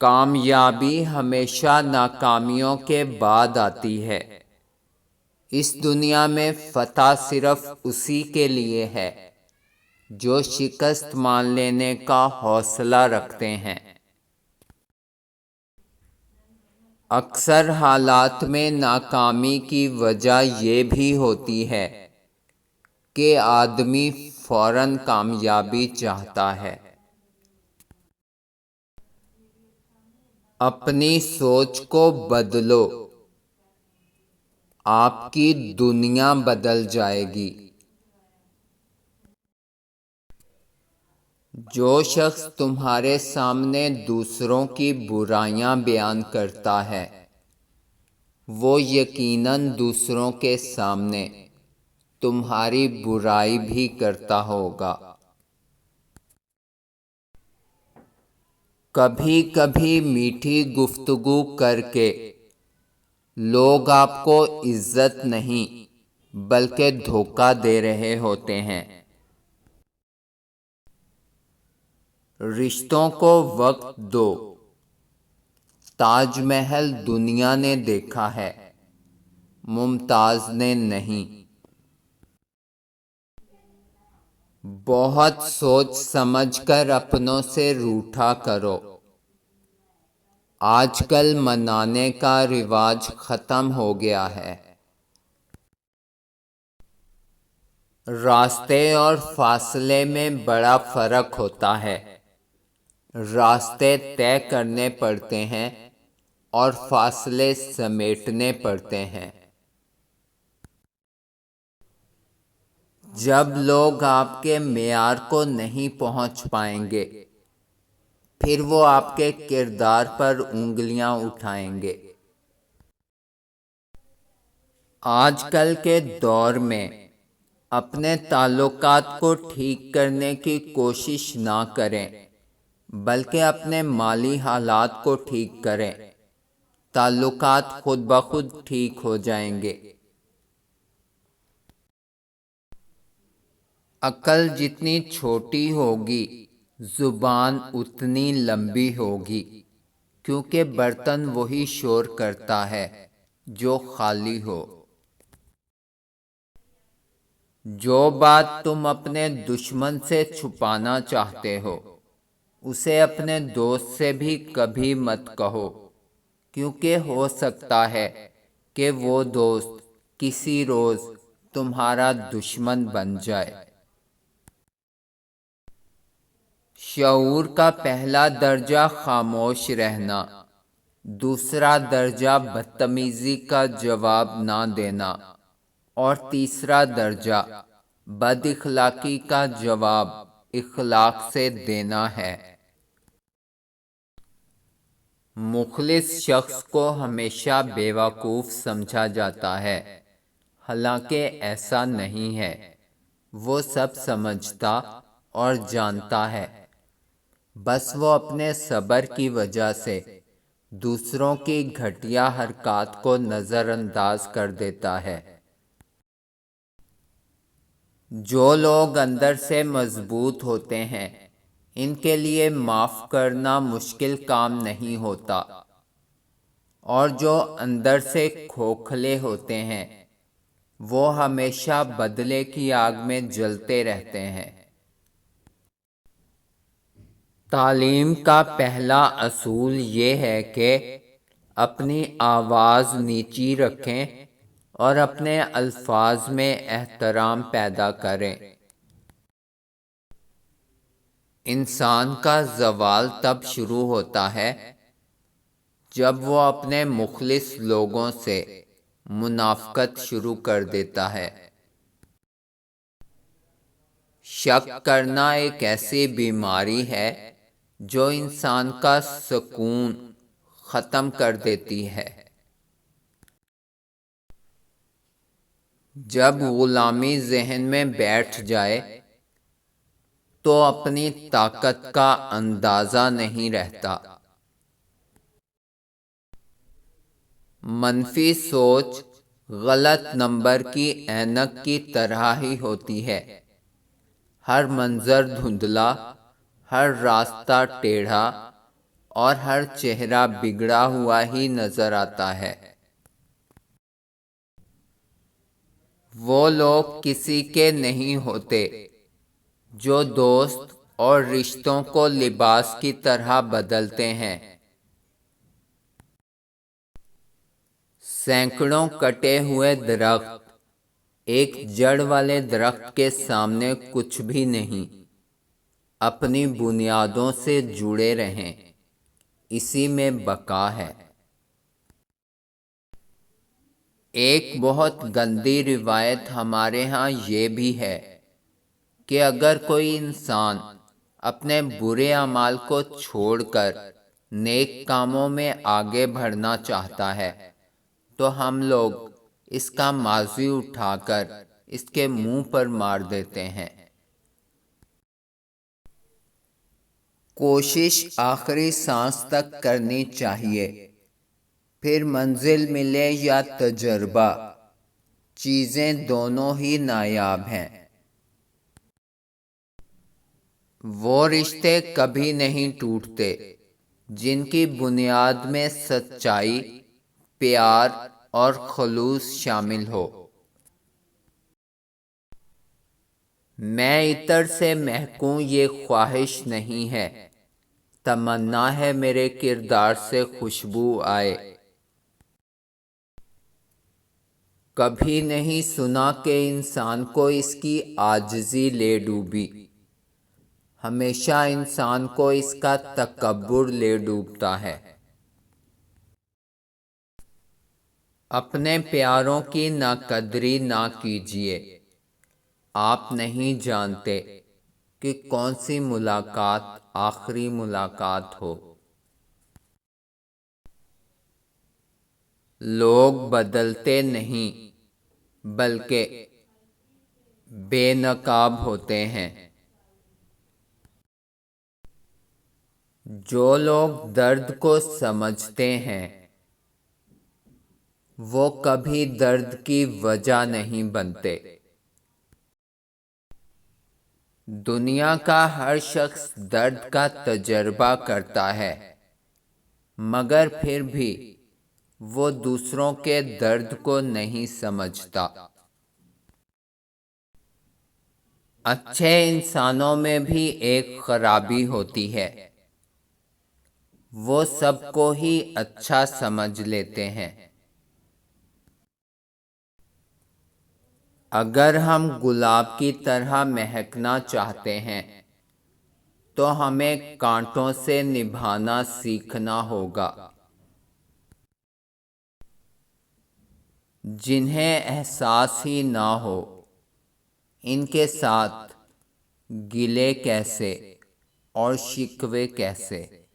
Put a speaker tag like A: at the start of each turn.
A: کامیابی ہمیشہ ناکامیوں کے بعد آتی ہے۔ اس دنیا میں فتح صرف اسی کے لیے ہے جو شکست مان لینے کا حوصلہ رکھتے ہیں۔ اکثر حالات میں ناکامی کی وجہ یہ بھی ہوتی ہے کہ آدمی فوراً کامیابی چاہتا ہے۔ اپنی سوچ کو بدلو، آپ کی دنیا بدل جائے گی۔ جو شخص تمہارے سامنے دوسروں کی برائیاں بیان کرتا ہے وہ یقیناً دوسروں کے سامنے تمہاری برائی بھی کرتا ہوگا۔ کبھی کبھی میٹھی گفتگو کر کے لوگ آپ کو عزت نہیں بلکہ دھوکہ دے رہے ہوتے ہیں۔ رشتوں کو وقت دو، تاج محل دنیا نے دیکھا ہے، ممتاز نے نہیں۔ بہت سوچ سمجھ کر اپنوں سے روٹھا کرو، آج کل منانے کا رواج ختم ہو گیا ہے۔ راستے اور فاصلے میں بڑا فرق ہوتا ہے۔ راستے طے کرنے پڑتے ہیں اور فاصلے سمیٹنے پڑتے ہیں۔ جب لوگ آپ کے معیار کو نہیں پہنچ پائیں گے پھر وہ آپ کے کردار پر انگلیاں اٹھائیں گے۔ آج کل کے دور میں اپنے تعلقات کو ٹھیک کرنے کی کوشش نہ کریں بلکہ اپنے مالی حالات کو ٹھیک کریں، تعلقات خود بخود ٹھیک ہو جائیں گے۔ عقل جتنی چھوٹی ہوگی زبان اتنی لمبی ہوگی، کیونکہ برتن وہی شور کرتا ہے جو خالی ہو۔ جو بات تم اپنے دشمن سے چھپانا چاہتے ہو اسے اپنے دوست سے بھی کبھی مت کہو، کیونکہ ہو سکتا ہے کہ وہ دوست کسی روز تمہارا دشمن بن جائے۔ شعور کا پہلا درجہ خاموش رہنا، دوسرا درجہ بدتمیزی کا جواب نہ دینا اور تیسرا درجہ بد اخلاقی کا جواب اخلاق سے دینا ہے۔ مخلص شخص کو ہمیشہ بیوقوف سمجھا جاتا ہے، حالانکہ ایسا نہیں ہے، وہ سب سمجھتا اور جانتا ہے، بس وہ اپنے صبر کی وجہ سے دوسروں کی گھٹیا حرکات کو نظر انداز کر دیتا ہے۔ جو لوگ اندر سے مضبوط ہوتے ہیں ان کے لیے معاف کرنا مشکل کام نہیں ہوتا، اور جو اندر سے کھوکھلے ہوتے ہیں وہ ہمیشہ بدلے کی آگ میں جلتے رہتے ہیں۔ تعلیم کا پہلا اصول یہ ہے کہ اپنی آواز نیچی رکھیں اور اپنے الفاظ میں احترام پیدا کریں۔ انسان کا زوال تب شروع ہوتا ہے جب وہ اپنے مخلص لوگوں سے منافقت شروع کر دیتا ہے۔ شک کرنا ایک ایسی بیماری ہے جو انسان کا سکون ختم کر دیتی ہے۔ جب غلامی ذہن میں بیٹھ جائے تو اپنی طاقت کا اندازہ نہیں رہتا۔ منفی سوچ غلط نمبر کی اینک کی طرح ہی ہوتی ہے، ہر منظر دھندلا، ہر راستہ ٹیڑھا اور ہر چہرہ بگڑا ہوا ہی نظر آتا ہے۔ وہ لوگ کسی کے نہیں ہوتے جو دوست اور رشتوں کو لباس کی طرح بدلتے ہیں۔ سینکڑوں کٹے ہوئے درخت ایک جڑ والے درخت کے سامنے کچھ بھی نہیں۔ اپنی بنیادوں سے جڑے رہیں، اسی میں بقا ہے۔ ایک بہت گندی روایت ہمارے ہاں یہ بھی ہے کہ اگر کوئی انسان اپنے برے اعمال کو چھوڑ کر نیک کاموں میں آگے بڑھنا چاہتا ہے تو ہم لوگ اس کا ماضی اٹھا کر اس کے منہ پر مار دیتے ہیں۔ کوشش آخری سانس تک کرنی چاہیے، پھر منزل ملے یا تجربہ، چیزیں دونوں ہی نایاب ہیں۔ وہ رشتے کبھی نہیں ٹوٹتے جن کی بنیاد میں سچائی، پیار اور خلوص شامل ہو۔ میں عطر سے مہکوں یہ خواہش نہیں ہے، تمنا ہے میرے کردار سے خوشبو آئے۔ کبھی نہیں سنا کہ انسان کو اس کی عاجزی لے ڈوبی، ہمیشہ انسان کو اس کا تکبر لے ڈوبتا ہے۔ اپنے پیاروں کی ناقدری نہ کیجیے، آپ نہیں جانتے کہ کون سی ملاقات آخری ملاقات ہو۔ لوگ بدلتے نہیں بلکہ بے نقاب ہوتے ہیں۔ جو لوگ درد کو سمجھتے ہیں وہ کبھی درد کی وجہ نہیں بنتے۔ دنیا کا ہر شخص درد کا تجربہ کرتا ہے، مگر پھر بھی وہ دوسروں کے درد کو نہیں سمجھتا۔ اچھے انسانوں میں بھی ایک خرابی ہوتی ہے، وہ سب کو ہی اچھا سمجھ لیتے ہیں۔ اگر ہم گلاب کی طرح مہکنا چاہتے ہیں تو ہمیں کانٹوں سے نبھانا سیکھنا ہوگا۔ جنہیں احساس ہی نہ ہو ان کے ساتھ گلے کیسے اور شکوے کیسے۔